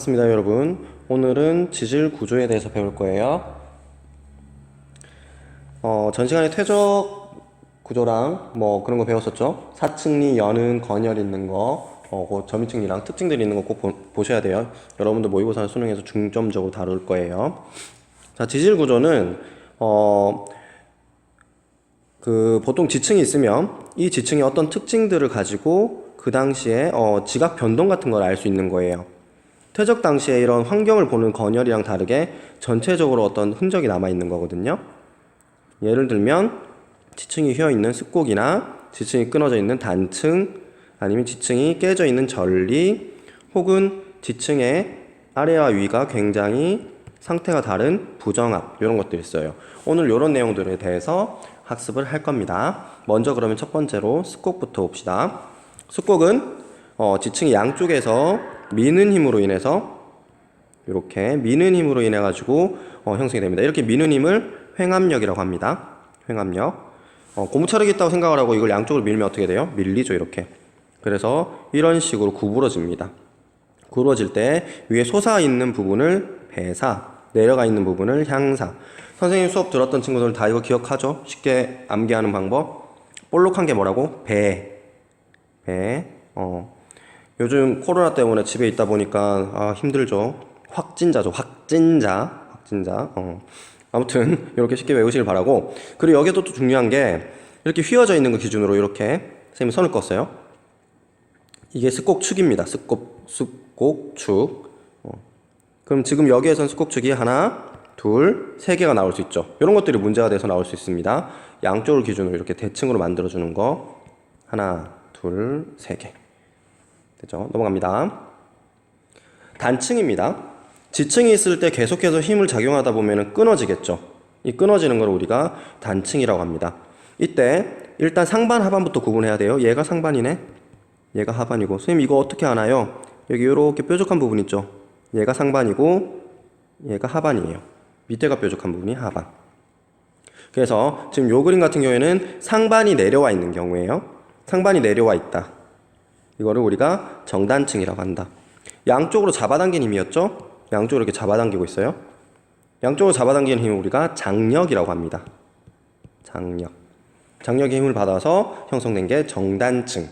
반갑습니다, 여러분. 오늘은 지질 구조에 대해서 배울 거예요. 전 시간에 퇴적 구조랑 뭐 그런 거 배웠었죠. 사층리, 연은, 건열 있는 거, 그 점유층리랑 특징들이 있는 거 꼭 보셔야 돼요. 여러분들 모의고사 수능에서 중점적으로 다룰 거예요. 자, 지질 구조는 보통 지층이 있으면 이 지층이 어떤 특징들을 가지고 그 당시에 지각 변동 같은 걸 알 수 있는 거예요. 퇴적 당시에 이런 환경을 보는 건열이랑 다르게 전체적으로 어떤 흔적이 남아있는 거거든요. 예를 들면 지층이 휘어있는 습곡이나 지층이 끊어져 있는 단층, 아니면 지층이 깨져 있는 전리, 혹은 지층의 아래와 위가 굉장히 상태가 다른 부정압, 이런 것들이 있어요. 오늘 이런 내용들에 대해서 학습을 할 겁니다. 먼저 그러면 첫 번째로 습곡부터 봅시다. 습곡은 지층이 양쪽에서 미는 힘으로 인해서 이렇게 미는 힘으로 인해 가지고 형성이 됩니다. 이렇게 미는 힘을 횡압력이라고 합니다. 횡압력. 고무차력이 있다고 생각을 하고 이걸 양쪽으로 밀면 어떻게 돼요? 밀리죠, 이렇게. 그래서 이런 식으로 구부러집니다. 구부러질 때 위에 솟아 있는 부분을 배사, 내려가 있는 부분을 향사. 선생님 수업 들었던 친구들 다 이거 기억하죠? 쉽게 암기하는 방법. 볼록한 게 뭐라고? 배. 요즘 코로나 때문에 집에 있다 보니까 힘들죠. 확진자죠. 확진자. 아무튼 이렇게 쉽게 외우시길 바라고. 그리고 여기도 또 중요한 게 이렇게 휘어져 있는 거 기준으로 이렇게 선생님이 선을 껐어요. 이게 습곡축입니다. 습곡축. 그럼 지금 여기에선 습곡축이 하나, 둘, 세 개가 나올 수 있죠. 이런 것들이 문제가 돼서 나올 수 있습니다. 양쪽을 기준으로 이렇게 대칭으로 만들어주는 거 하나, 둘, 세 개. 됐죠? 넘어갑니다. 단층입니다. 지층이 있을 때 계속해서 힘을 작용하다 보면 끊어지겠죠. 이 끊어지는 걸 우리가 단층이라고 합니다. 이때 일단 상반 하반부터 구분해야 돼요. 얘가 상반이네, 얘가 하반이고. 선생님 이거 어떻게 아나요? 여기 이렇게 뾰족한 부분 있죠. 얘가 상반이고 얘가 하반이에요. 밑에가 뾰족한 부분이 하반. 그래서 지금 요 그림 같은 경우에는 상반이 내려와 있는 경우에요. 상반이 내려와 있다. 이거를 우리가 정단층이라고 한다. 양쪽으로 잡아당긴 힘이었죠? 양쪽으로 이렇게 잡아당기고 있어요. 양쪽으로 잡아당기는 힘을 우리가 장력이라고 합니다. 장력의 힘을 받아서 형성된 게 정단층.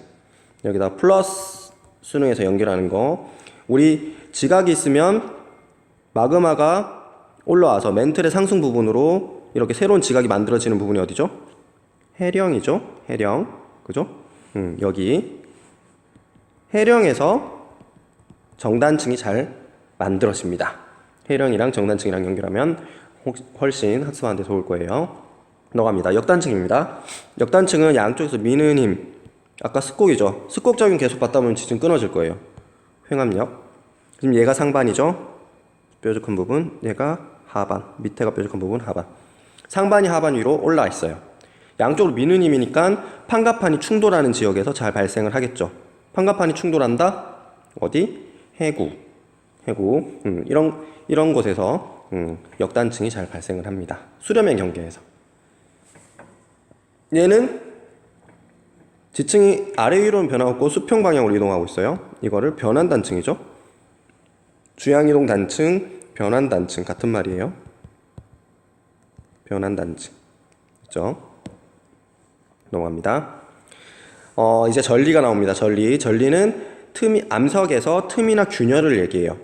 여기다 플러스 수능에서 연결하는 거. 우리 지각이 있으면 마그마가 올라와서 멘틀의 상승 부분으로 이렇게 새로운 지각이 만들어지는 부분이 어디죠? 해령이죠. 해령. 그죠? 여기 해령에서 정단층이 잘 만들어집니다. 해령이랑 정단층이랑 연결하면 훨씬 학습하는 데 좋을 거예요. 넘어갑니다. 역단층입니다. 역단층은 양쪽에서 미는 힘. 아까 습곡이죠. 습곡 작용 계속 받다 보면 지층 끊어질 거예요. 횡압력. 지금 얘가 상반이죠. 뾰족한 부분. 얘가 하반. 밑에가 뾰족한 부분 하반. 상반이 하반 위로 올라와 있어요. 양쪽으로 미는 힘이니까 판가판이 충돌하는 지역에서 잘 발생을 하겠죠. 판가판이 충돌한다? 어디? 해구. 이런 곳에서 역단층이 잘 발생을 합니다. 수렴의 경계에서. 얘는 지층이 아래 위로는 변화없고 수평 방향으로 이동하고 있어요. 이거를 변환단층이죠. 주양이동 단층, 변환단층 같은 말이에요. 변환단층. 그죠? 넘어갑니다. 이제 전리가 나옵니다. 전리는 암석에서 틈이나 균열을 얘기해요.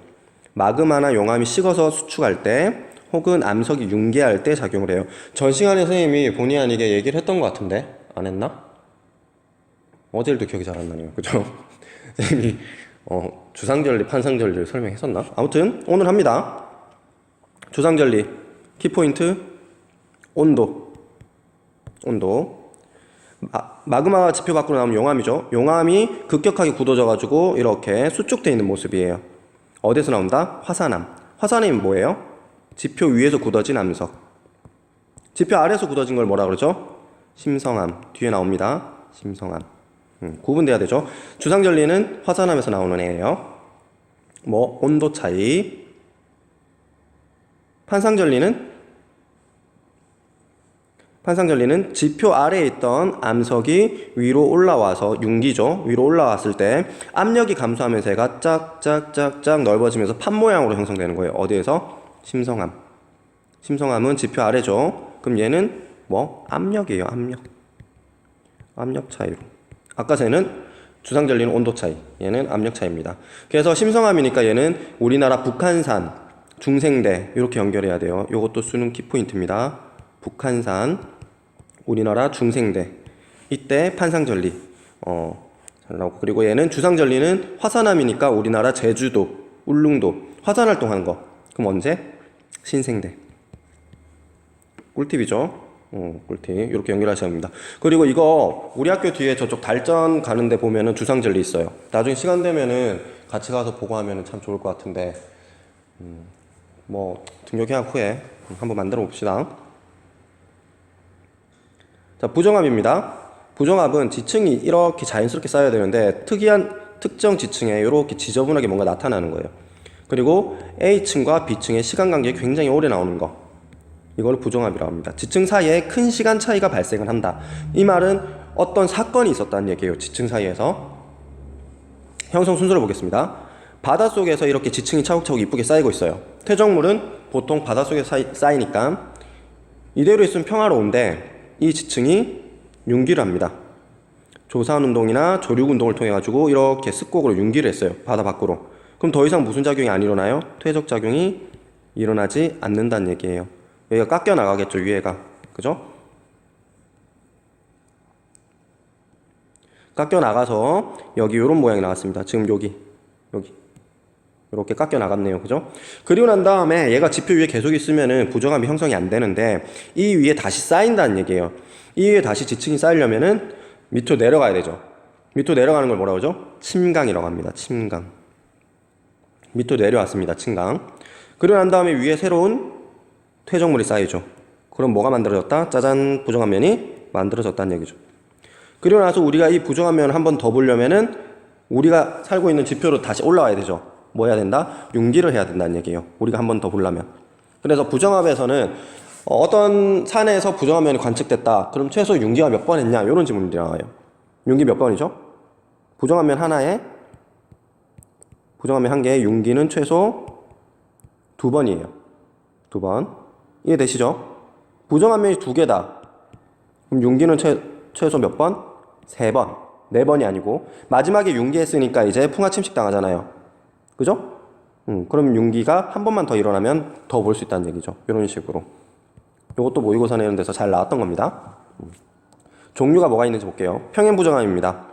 마그마나 용암이 식어서 수축할 때 혹은 암석이 융계할 때 작용을 해요. 전 시간에 선생님이 본의 아니게 얘기를 했던 것 같은데 안 했나? 어제도 기억이 잘 안 나네요. 그죠? 선생님이 주상전리, 판상전리를 설명했었나? 아무튼 오늘 합니다. 주상전리 키포인트 온도. 마그마가 지표 밖으로 나오면 용암이죠. 용암이 급격하게 굳어져가지고 이렇게 수축되어 있는 모습이에요. 어디서 나온다? 화산암. 화산암이 뭐예요? 지표 위에서 굳어진 암석. 지표 아래에서 굳어진 걸 뭐라 그러죠? 심성암. 뒤에 나옵니다. 심성암. 구분돼야 되죠. 주상전리는 화산암에서 나오는 애예요. 온도 차이. 판상전리는 지표 아래에 있던 암석이 위로 올라와서 융기죠. 위로 올라왔을 때 압력이 감소하면서 얘가 짝짝짝짝 넓어지면서 판 모양으로 형성되는 거예요. 어디에서? 심성암. 심성암은 지표 아래죠. 그럼 얘는 뭐? 압력이에요. 압력. 압력 차이로. 아까 쟤는 주상전리는 온도 차이. 얘는 압력 차이입니다. 그래서 심성암이니까 얘는 우리나라 북한산, 중생대 이렇게 연결해야 돼요. 요것도 수능 키포인트입니다. 북한산, 우리나라 중생대. 이때 판상전리 잘 나오고, 그리고 얘는 주상전리는 화산암이니까 우리나라 제주도, 울릉도 화산 활동하는 거. 그럼 언제? 신생대. 꿀팁이죠. 꿀팁. 이렇게 연결하셔야 합니다. 그리고 이거 우리 학교 뒤에 저쪽 달전 가는데 보면은 주상전리 있어요. 나중에 시간 되면은 같이 가서 보고 하면은 참 좋을 것 같은데, 뭐 등교 개학 후에 한번 만들어 봅시다. 자, 부정압입니다. 부정압은 지층이 이렇게 자연스럽게 쌓여야 되는데 특정 지층에 이렇게 지저분하게 뭔가 나타나는 거예요. 그리고 A층과 B층의 시간 간격이 굉장히 오래 나오는 거, 이걸 부정압이라고 합니다. 지층 사이에 큰 시간 차이가 발생을 한다. 이 말은 어떤 사건이 있었다는 얘기예요. 지층 사이에서. 형성 순서를 보겠습니다. 바닷속에서 이렇게 지층이 차곡차곡 이쁘게 쌓이고 있어요. 퇴적물은 보통 바닷속에 쌓이니까 이대로 있으면 평화로운데 이 지층이 융기를 합니다. 조산운동이나 조륙운동을 통해 가지고 이렇게 습곡으로 융기를 했어요. 바다 밖으로. 그럼 더 이상 무슨 작용이 안 일어나요? 퇴적작용이 일어나지 않는다는 얘기예요. 여기가 깎여 나가겠죠, 위에가. 그죠? 깎여 나가서 여기 이런 모양이 나왔습니다. 지금 여기 이렇게 깎여 나갔네요. 그죠? 그리고 난 다음에 얘가 지표 위에 계속 있으면은 부정압이 형성이 안 되는데 이 위에 다시 쌓인다는 얘기예요. 이 위에 다시 지층이 쌓이려면은 밑으로 내려가야 되죠. 밑으로 내려가는 걸 뭐라고 하죠? 침강이라고 합니다. 침강. 밑으로 내려왔습니다. 침강. 그리고 난 다음에 위에 새로운 퇴적물이 쌓이죠. 그럼 뭐가 만들어졌다? 짜잔, 부정압면이 만들어졌다는 얘기죠. 그리고 나서 우리가 이 부정압면을 한 번 더 보려면은 우리가 살고 있는 지표로 다시 올라와야 되죠. 뭐 해야 된다? 융기를 해야 된다는 얘기예요. 우리가 한 번 더 보려면. 그래서 부정압에서는 어떤 산에서 부정압면이 관측됐다. 그럼 최소 융기가 몇 번 했냐? 이런 질문이 나와요. 융기 몇 번이죠? 부정압면 하나에, 부정압면 한 개에 융기는 최소 2번이에요. 2번. 이해되시죠? 부정압면이 2개다. 그럼 융기는 최소 몇 번? 3번. 4번이 아니고. 마지막에 융기했으니까 이제 풍화 침식 당하잖아요. 그죠? 그럼 융기가 한 번만 더 일어나면 더 볼 수 있다는 얘기죠. 이런 식으로. 이것도 모의고사 내는 데서 잘 나왔던 겁니다. 종류가 뭐가 있는지 볼게요. 평행부정압입니다.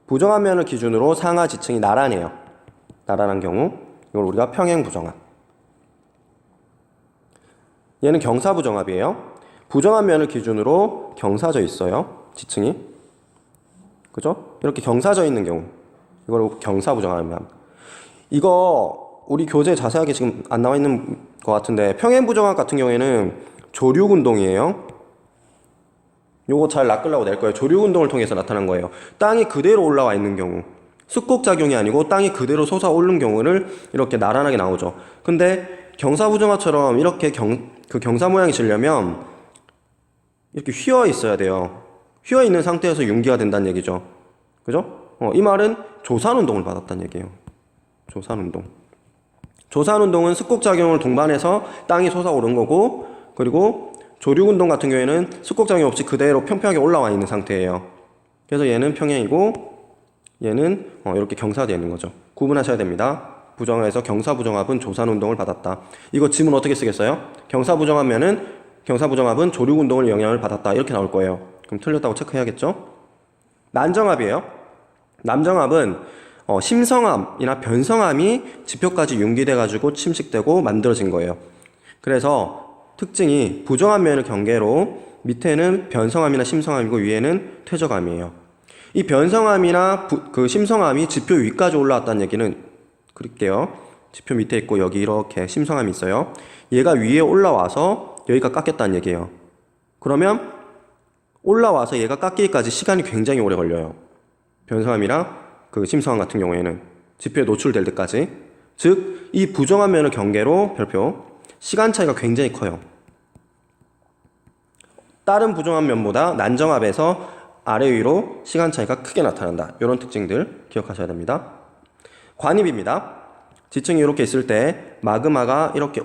부정압면을 기준으로 상하 지층이 나란해요. 나란한 경우 이걸 우리가 평행부정압. 얘는 경사부정압이에요. 부정압면을 기준으로 경사져 있어요. 지층이. 그죠? 이렇게 경사져 있는 경우 이걸 경사부정압입니다. 이거 우리 교재에 자세하게 지금 안 나와 있는 것 같은데 평행부정압 같은 경우에는 조륙운동이에요. 요거 잘 낚으려고 낼 거예요. 조륙운동을 통해서 나타난 거예요. 땅이 그대로 올라와 있는 경우, 습곡작용이 아니고 땅이 그대로 솟아오른 경우를 이렇게 나란하게 나오죠. 근데 경사부정압처럼 이렇게 그 경사 모양이 지려면 이렇게 휘어 있어야 돼요. 휘어 있는 상태에서 융기가 된다는 얘기죠. 그죠? 이 말은 조산운동을 받았다는 얘기예요. 조산운동. 조산운동은 습곡작용을 동반해서 땅이 솟아오른 거고, 그리고 조륙운동 같은 경우에는 습곡작용 없이 그대로 평평하게 올라와 있는 상태예요. 그래서 얘는 평행이고 얘는 이렇게 경사되어 있는 거죠. 구분하셔야 됩니다. 부정압에서 경사부정압은 조산운동을 받았다. 이거 지문 어떻게 쓰겠어요? 경사부정압은 조륙운동을 영향을 받았다. 이렇게 나올 거예요. 그럼 틀렸다고 체크해야겠죠? 난정압이에요. 남정압은 심성암이나 변성암이 지표까지 융기돼가지고 침식되고 만들어진 거예요. 그래서 특징이 부정압면을 경계로 밑에는 변성암이나 심성암이고 위에는 퇴적암이에요. 이 변성암이나 그 심성암이 지표 위까지 올라왔다는 얘기는 그릴게요. 지표 밑에 있고 여기 이렇게 심성암이 있어요. 얘가 위에 올라와서 여기가 깎였다는 얘기예요. 그러면 올라와서 얘가 깎이기까지 시간이 굉장히 오래 걸려요. 변성암이랑 그 심성암 같은 경우에는 지표에 노출될 때까지. 즉, 이 부정압면을 경계로 별표 시간 차이가 굉장히 커요. 다른 부정합 면보다 난정합에서 아래 위로 시간 차이가 크게 나타난다. 이런 특징들 기억하셔야 됩니다. 관입입니다. 지층이 이렇게 있을 때 마그마가 이렇게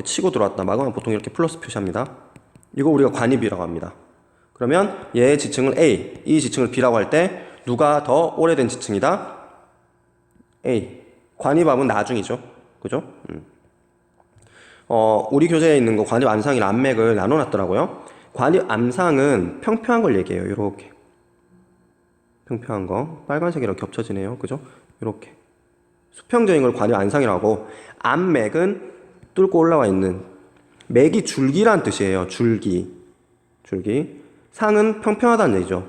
치고 들어왔다. 마그마 보통 이렇게 플러스 표시합니다. 이거 우리가 관입이라고 합니다. 그러면 얘의 지층을 A, 이 지층을 B라고 할 때 누가 더 오래된 지층이다? A. 관입암은 나중이죠. 그죠? 우리 교재에 있는 거 관입 암상이랑 암맥을 나눠놨더라고요. 관입 암상은 평평한 걸 얘기해요. 이렇게 평평한 거 빨간색이랑 겹쳐지네요. 그죠? 이렇게 수평적인 걸 관입 암상이라고 하고, 암맥은 뚫고 올라와 있는, 맥이 줄기란 뜻이에요. 줄기. 상은 평평하다는 얘기죠.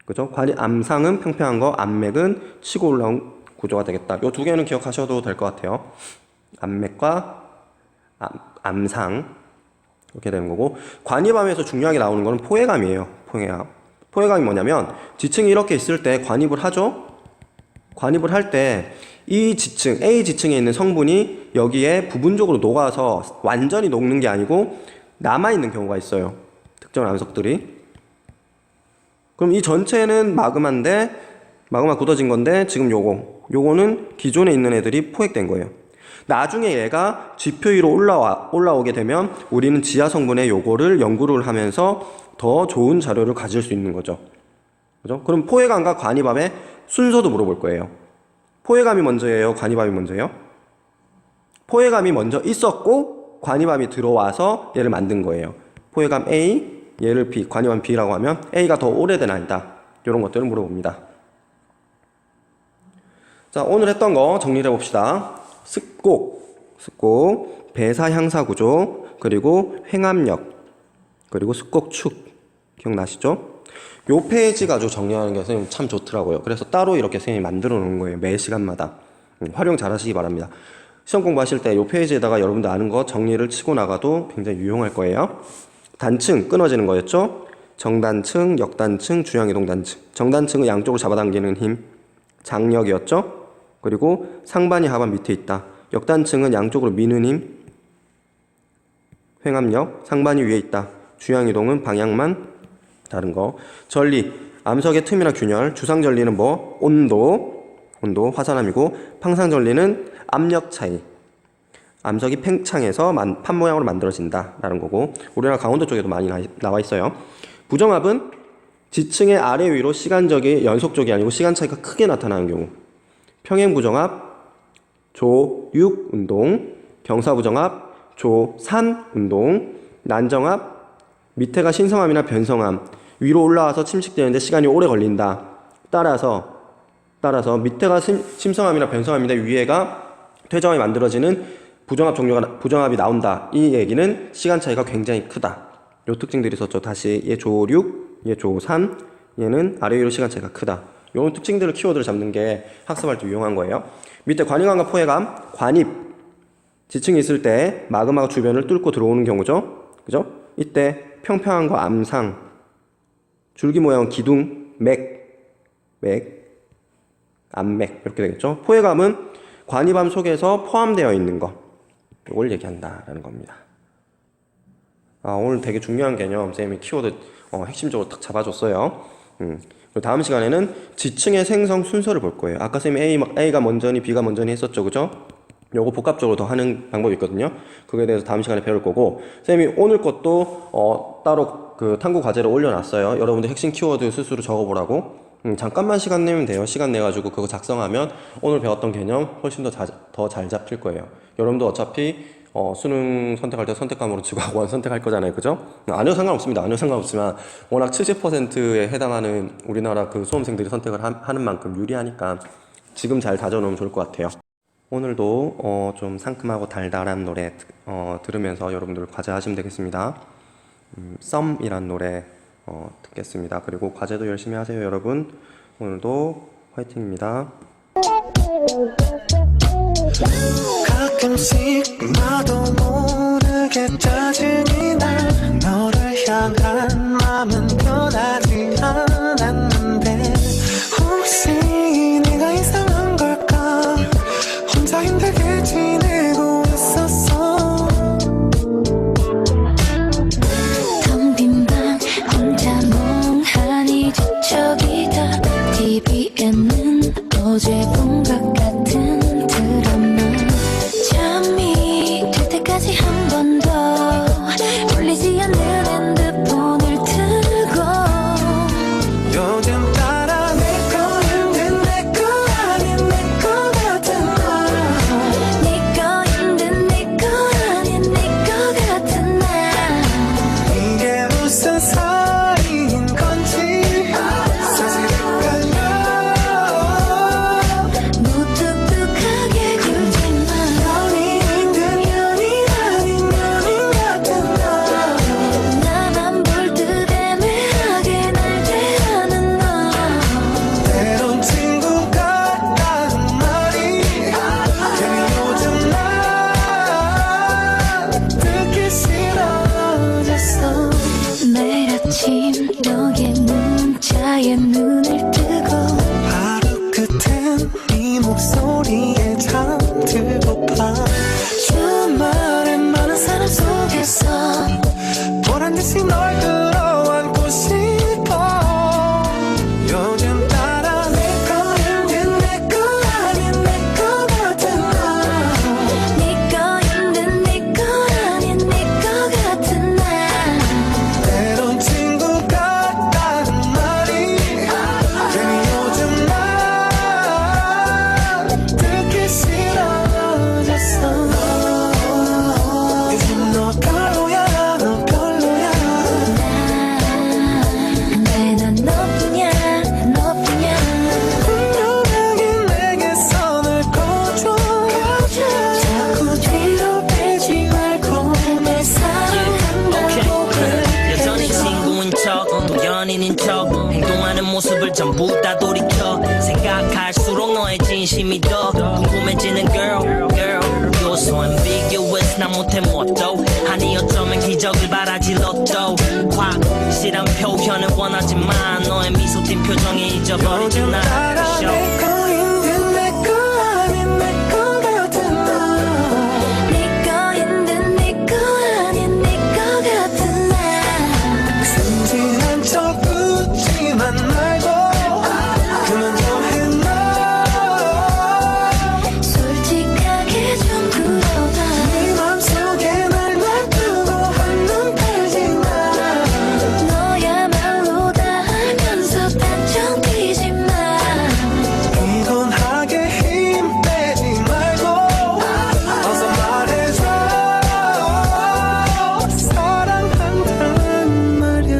그죠? 관입 암상은 평평한 거, 암맥은 치고 올라온 구조가 되겠다. 이 두 개는 기억하셔도 될 것 같아요. 암맥과 암상 이렇게 되는 거고, 관입암에서 중요하게 나오는 거는 포획암이에요. 포획암이 뭐냐면 지층이 이렇게 있을 때 관입을 하죠. 관입을 할 때 이 지층 A 지층에 있는 성분이 여기에 부분적으로 녹아서 완전히 녹는 게 아니고 남아있는 경우가 있어요. 특정 암석들이. 그럼 이 전체는 마그마인데, 마그마 굳어진 건데 지금 요거는 기존에 있는 애들이 포획된 거예요. 나중에 얘가 지표 위로 올라오게 되면 우리는 지하 성분의 요거를 연구를 하면서 더 좋은 자료를 가질 수 있는 거죠. 그죠? 그럼 포획암과 관입암의 순서도 물어볼 거예요. 포획암이 먼저예요? 관입암이 먼저예요? 포획암이 먼저 있었고 관입암이 들어와서 얘를 만든 거예요. 포획암 A, 얘를 B, 관입암 B라고 하면 A가 더 오래된 아니다. 이런 것들을 물어봅니다. 자, 오늘 했던 거 정리를 해봅시다. 습곡, 배사 향사 구조, 그리고 횡압력, 그리고 습곡축 기억나시죠? 요 페이지가 좀 정리하는 게 선생님 참 좋더라고요. 그래서 따로 이렇게 선생님이 만들어 놓은 거예요. 매 시간마다. 활용 잘 하시기 바랍니다. 시험 공부하실 때 요 페이지에다가 여러분들 아는 거 정리를 치고 나가도 굉장히 유용할 거예요. 단층, 끊어지는 거였죠? 정단층, 역단층, 주향이동단층. 정단층은 양쪽으로 잡아당기는 힘, 장력이었죠? 그리고 상반이 하반 밑에 있다. 역단층은 양쪽으로 미는 힘, 횡압력, 상반이 위에 있다. 주향이동은 방향만 다른 거. 전리, 암석의 틈이나 균열. 주상전리는 뭐? 온도, 화산암이고, 팡상전리는 압력 차이. 암석이 팽창해서 판 모양으로 만들어진다 라는 거고, 우리나라 강원도 쪽에도 많이 나와 있어요. 부정합은 지층의 아래 위로 시간적이 연속적이 아니고 시간 차이가 크게 나타나는 경우. 평행부정합, 조6운동, 경사부정합, 조3운동, 난정합, 밑에가 신성암이나 변성암, 위로 올라와서 침식되는데 시간이 오래 걸린다. 따라서 밑에가 심성암이나 변성암인데 위에가 퇴적암이 만들어지는 부정합이 나온다. 이 얘기는 시간 차이가 굉장히 크다. 요 특징들이 있었죠. 다시 얘 조6, 얘 조3, 얘는 아래 위로 시간 차이가 크다. 이런 특징들을 키워드를 잡는 게 학습할 때 유용한 거예요. 밑에 관입암과 포획암, 관입 지층이 있을 때 마그마가 주변을 뚫고 들어오는 경우죠. 그죠? 이때 평평한 거 암상, 줄기 모양은 기둥, 암맥 이렇게 되겠죠. 포획암은 관입암 속에서 포함되어 있는 거, 이걸 얘기한다라는 겁니다. 오늘 되게 중요한 개념 쌤이 키워드 핵심적으로 딱 잡아줬어요. 다음 시간에는 지층의 생성 순서를 볼 거예요. 아까 쌤이 A가 먼저니 B가 먼저니 했었죠. 그죠? 요거 복합적으로 더 하는 방법이 있거든요. 그거에 대해서 다음 시간에 배울 거고, 쌤이 오늘 것도 따로 그 탐구 과제를 올려놨어요. 여러분들 핵심 키워드 스스로 적어보라고. 잠깐만 시간 내면 돼요. 시간 내가지고 그거 작성하면 오늘 배웠던 개념 훨씬 더 잘 잡힐 거예요. 여러분도 어차피 수능 선택할 때 선택과목으로 지구학원 선택할 거잖아요. 그죠? 아니요, 상관없습니다. 아니요, 상관없지만 워낙 70%에 해당하는 우리나라 그 수험생들이 선택을 하는 만큼 유리하니까 지금 잘 다져놓으면 좋을 것 같아요. 오늘도 좀 상큼하고 달달한 노래 들으면서 여러분들 과제하시면 되겠습니다. 썸이란 노래 듣겠습니다. 그리고 과제도 열심히 하세요, 여러분. 오늘도 화이팅입니다. 가끔씩 나도 모르게 짜증이 나. 너를 향한 마음은 변하지 않았는데 혹시 내가 이상한 걸까? 혼자 힘들게 지내고 있었어. 아침 너의 문자에 눈을 뜨고 하루 끝엔 네 목소리에 잠들고파 주말엔 많은 사람 속에서 보란듯이 널 끌어안고 싶어 요즘 따라 내 거인 내거 아닌 내 거 같은 날 네 거인 내 거 아닌 내 거 같은 날 때론 친구 같다는 말이 괜히 요즘 난 듣기 싫어졌어 요즘 너 별로야 너 별로야 왜 난 너뿐이야 너뿐이야 분명하게 내게 선을 꺼줘 자꾸 뒤로 빼지 말고 날 사랑한다고 해 여전히 친구인 척 또 연인인 척 행동하는 모습을 전부 다 돌이켜 생각할수록 너의 진심이 더 궁금해지는 girl You're so ambiguous 난 못해 뭣도 아니 어쩌면 기적을 바라지 로또 확실한 표현을 원하지만 너의 미소 띈 표정에 잊어버리지 요즘 나 따라 내 거인 내거 아닌 내 거 같은 날 네 거인 내 거 아닌 내 거 같은 날 순진한 척 웃지만 말고 그만 좀 해놔 솔직하게 좀 굴어봐 네 맘속에 날 놔두고 한눈 팔지마 너야말로 다 알면서 단정 뛰지 마 피곤하게 힘 빼지 말고 어서 말해줘 사랑한다는 말야